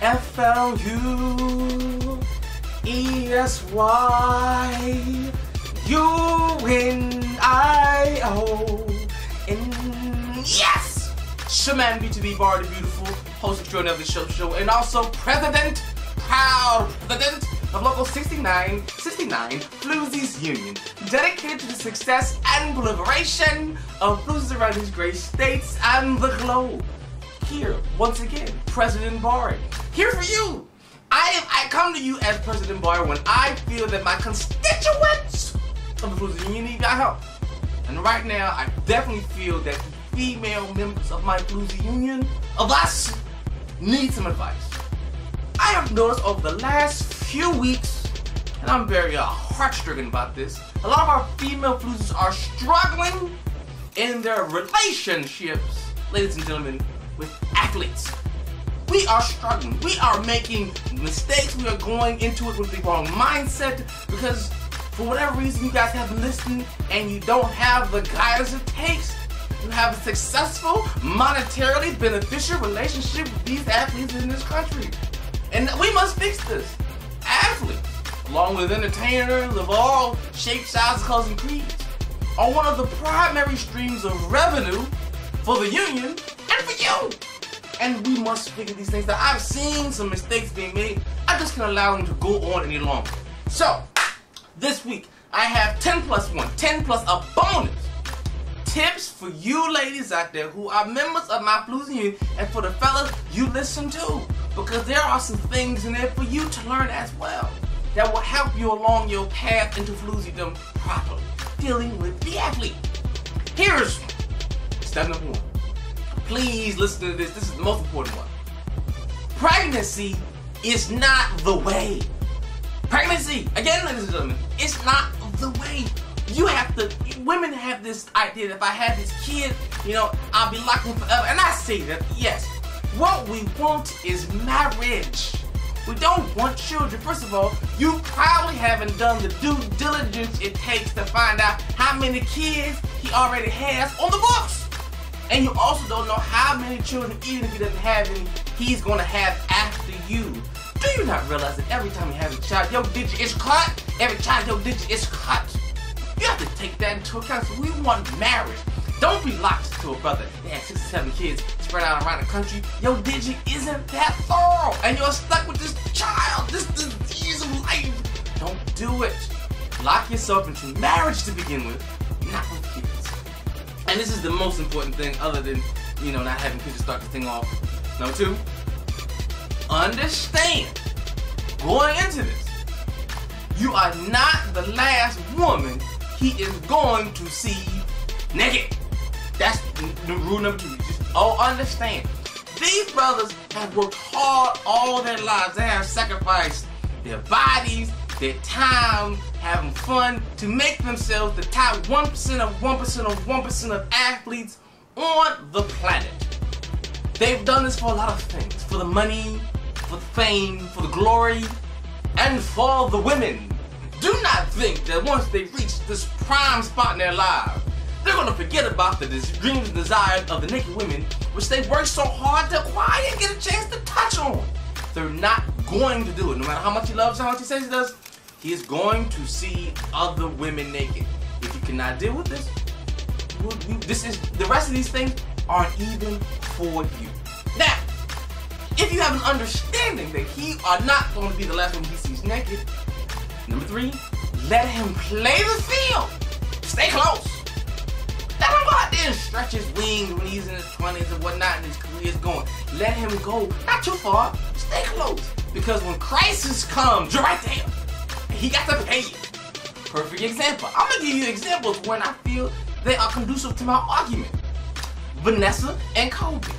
Yes! Shawne B2B Bar the Beautiful, host extraordinaire of the show, and also proud president of Local 6969 Fluesys Union, dedicated to the success and proliferation of fluesys around these great states and the globe. Here, once again, President Bar, here for you. I come to you as President Bar when I feel that my constituents of the Fluesys Union need my help. And right now, I definitely feel that the female members of my Fluesys Union, of us, need some advice. I have noticed over the last few weeks, and I'm very heart-stricken about this, a lot of our female Fluesys are struggling in their relationships, ladies and gentlemen, with athletes. We are struggling. We are making mistakes. We are going into it with the wrong mindset because for whatever reason you guys haven't listened and you don't have the guidance it takes to have a successful, monetarily beneficial relationship with these athletes in this country. And we must fix this. Athletes, along with entertainers of all shapes, sizes, colors, and creeds, are one of the primary streams of revenue for the union and for you. And we must figure these things out. I've seen some mistakes being made. I just can't allow them to go on any longer. So, this week, I have 10 plus 1, 10 plus a bonus tips for you ladies out there who are members of my Fluesys Union, and for the fellas you listen to, because there are some things in there for you to learn as well that will help you along your path into Fluesydom properly, dealing with the athlete. Here's step number 1. Please listen to this. This is the most important one. Pregnancy is not the way. Pregnancy, again, ladies and gentlemen, it's not the way. You have to, women have this idea that if I have this kid, you know, I'll be locked in forever. And I say that, yes, what we want is marriage. We don't want children. First of all, you probably haven't done the due diligence it takes to find out how many kids he already has on the books. And you also don't know how many children, even if he doesn't have any, he's going to have after you. Do you not realize that every time you have a child, your digit is cut? Every child, your digit is cut. You have to take that into account. So we want marriage. Don't be locked to a brother that has 6 or 7 kids spread out around the country. Your digit isn't that thorough. And you're stuck with this child, this disease of life. Don't do it. Lock yourself into marriage to begin with, not with kids. And this is the most important thing other than, you know, not having kids to start the thing off. Number 2, understand, going into this, you are not the last woman he is going to see naked. That's the rule number 2. Just understand. These brothers have worked hard all their lives. They have sacrificed their bodies, their time, having fun to make themselves the top 1% of 1% of 1% of athletes on the planet. They've done this for a lot of things. For the money, for the fame, for the glory, and for the women. Do not think that once they reach this prime spot in their lives, they're going to forget about the dreams and desires of the naked women, which they worked so hard to acquire and get a chance to touch on. They're not going to do it. No matter how much he loves, how much he says he does, he is going to see other women naked. If you cannot deal with this, the rest of these things aren't even for you. Now, if you have an understanding that he are not going to be the last one he sees naked, number 3, let him play the field. Stay close. Let him go out there and stretch his wings when he's in his 20s and whatnot and his career's going. Let him go. Not too far. Stay close. Because when crisis comes, you're right there. He got to pay you. Perfect example. I'm going to give you examples when I feel they are conducive to my argument. Vanessa and Kobe.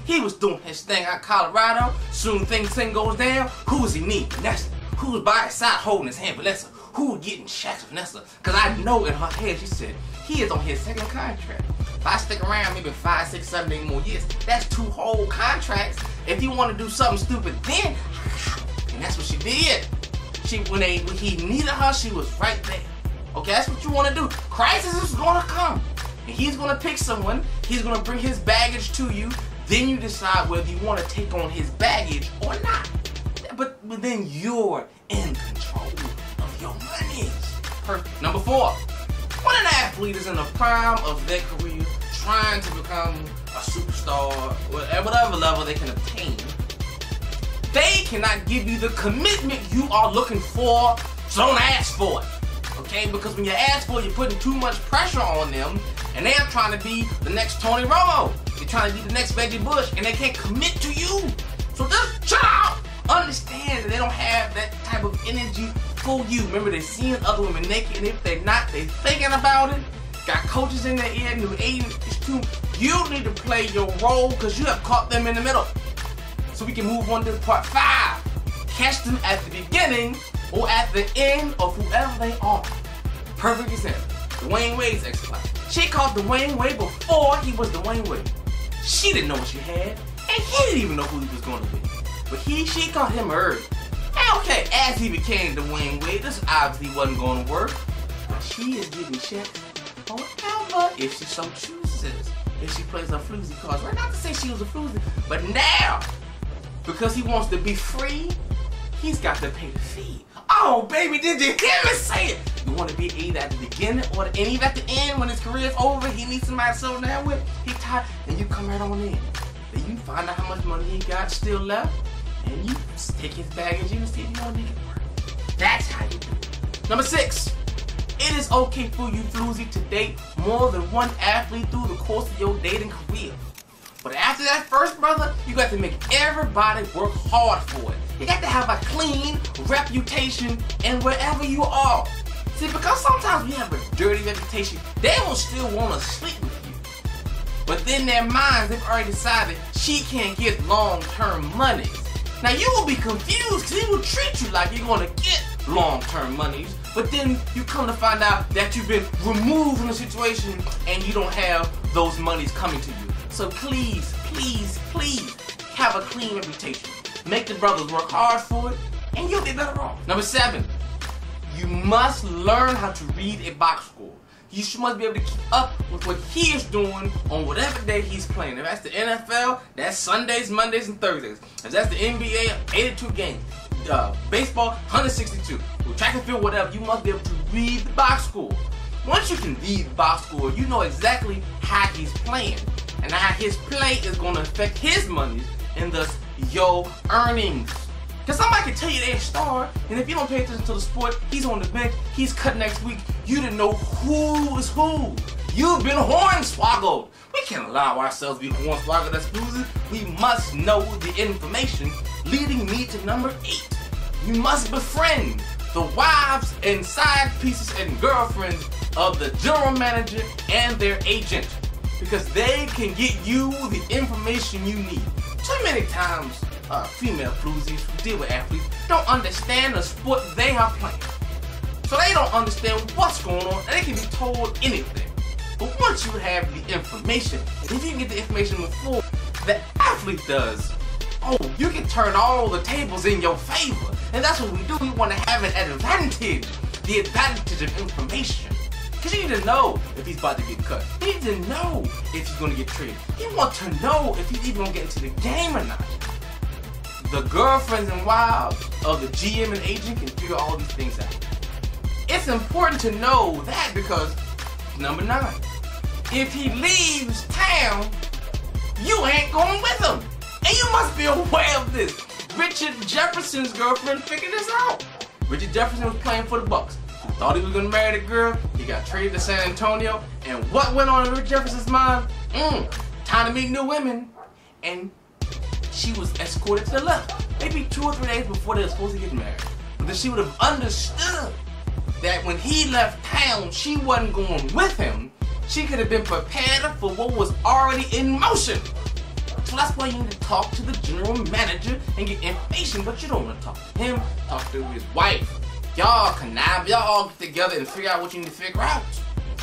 He was doing his thing out in Colorado. Soon thing goes down. Who was he need? Vanessa. Who was by his side holding his hand? Vanessa. Who was getting shots of Vanessa? Because I know in her head she said, he is on his 2nd contract. If I stick around maybe 5, 6, 7, 8 more years, that's 2 whole contracts. If you want to do something stupid then, and that's what she did. When he needed her, she was right there. Okay, that's what you want to do. Crisis is going to come. And he's going to pick someone. He's going to bring his baggage to you Then you decide whether you want to take on his baggage or not. But then you're in control of your money. Perfect. Number 4, when an athlete is in the prime of their career, trying to become a superstar at whatever level they can obtain, they cannot give you the commitment you are looking for, so don't ask for it. Okay? Because when you ask for it, you're putting too much pressure on them, and they're trying to be the next Tony Romo. They're trying to be the next Reggie Bush, and they can't commit to you. So just chill out. Understand that they don't have that type of energy for you. Remember, they're seeing other women naked, and if they're not, they're thinking about it. Got coaches in their ear who ain't too. You need to play your role because you have caught them in the middle. So we can move on to part 5. Catch them at the beginning or at the end of whoever they are. Perfect example. Dwayne Wade's ex-wife. She caught Dwayne Wade before he was Dwayne Wade. She didn't know what she had, and he didn't even know who he was going to be. But she caught him early. And okay, as he became Dwayne Wade, this obviously wasn't going to work. But she is getting checked forever if she so chooses. If she plays her fleusy cards. Right, not to say she was a fleusy, but now, because he wants to be free, he's got to pay the fee. Oh, baby, did you hear me say it? You want to be either at the beginning or the end, even at the end when his career's over, he needs somebody to settle down with, he tired, and you come right on in. Then you find out how much money he got still left, and you stick his baggage in and see if you don't make it work. That's how you do it. Number 6. It is okay for you, Fluesy, to date more than one athlete through the course of your dating career. But after that first, brother, you got to make everybody work hard for it. You got to have a clean reputation in wherever you are. See, because sometimes we have a dirty reputation, they will still want to sleep with you. But then their minds, they've already decided she can't get long-term money. Now you will be confused because he will treat you like you're going to get long-term monies, but then you come to find out that you've been removed from the situation and you don't have those monies coming to you. So please, please, please have a clean reputation. Make the brothers work hard for it and you'll be better off. Number 7, you must learn how to read a box score. You must be able to keep up with what he is doing on whatever day he's playing. If that's the NFL, that's Sundays, Mondays, and Thursdays. If that's the NBA, 82 games. Baseball, 162. With track and field, whatever, you must be able to read the box score. Once you can read the box score, you know exactly how he's playing and how his play is going to affect his money and thus your earnings. Because somebody can tell you they're a star, and if you don't pay attention to the sport, he's on the bench, he's cut next week, you didn't know who is who. You've been hornswoggled. We can't allow ourselves to be hornswoggled as losers. We must know the information, leading me to number 8. You must befriend the wives and side pieces and girlfriends of the general manager and their agent, because they can get you the information you need. Too many times, female flusies who deal with athletes don't understand the sport they are playing. So they don't understand what's going on, and they can be told anything. But once you have the information, and if you can get the information before the athlete does, oh, you can turn all the tables in your favor. And that's what we do. We want to have an advantage. The advantage of information. Because you need to know if he's about to get cut. You need to know if he's going to get traded. You want to know if he's even going to get into the game or not. The girlfriends and wives of the GM and agent can figure all these things out. It's important to know that because, number 9, if he leaves town, you ain't going with him. And you must be aware of this. RIchard Jefferson's girlfriend figured this out. RIchard Jefferson was playing for the Bucks. He thought he was going to marry the girl. He got traded to San Antonio. And what went on in RIchard Jefferson's mind? Time to meet new women. And she was escorted to the left. Maybe 2 or 3 days before they were supposed to get married. But then she would have understood that when he left town, she wasn't going with him. She could have been prepared for what was already in motion. So that's why you need to talk to the general manager and get information, but you don't want to talk to him, talk to his wife. Y'all connive, y'all all get together and figure out what you need to figure out.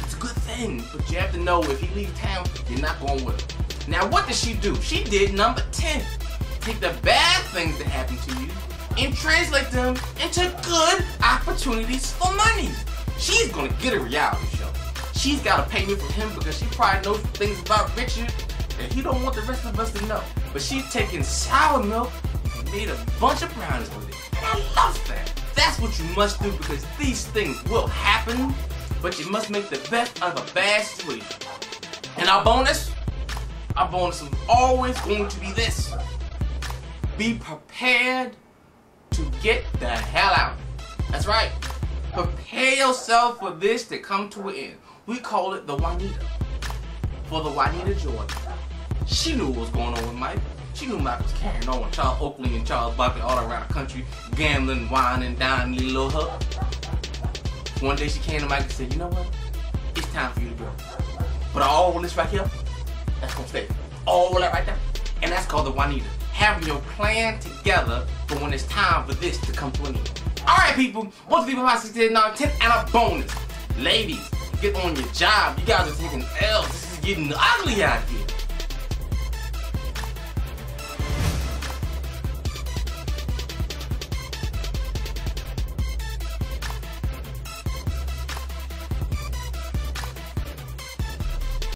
It's a good thing, but you have to know if he leaves town, you're not going with him. Now what did she do? She did number 10. Take the bad things that happen to you and translate them into good opportunities for money. She's gonna get a reality show. She's gotta pay me for him because she probably knows things about RIchard and he don't want the rest of us to know. But she's taking sour milk and made a bunch of brownies with it. And I love that. That's what you must do, because these things will happen, but you must make the best of a bad situation. And our bonus is always going to be this. Be prepared to get the hell out. That's right. Prepare yourself for this to come to an end. We call it the Juanita. For the Juanita Jordan. She knew what was going on with Mike. She knew Mike was carrying on with Charles Oakley and Charles Barkley all around the country, gambling, whining, dining, little hub. One day she came to Mike and said, you know what? It's time for you to go. But all this right here, that's gonna stay. All that right there. And that's called the Juanita. Having your plan together for when it's time for this to come to an end. Alright people, 1, 2, 3, 4, 5, 6, 7, 8, 9, 10, and a bonus. Ladies, get on your job. You guys are taking L's. This is getting ugly out here.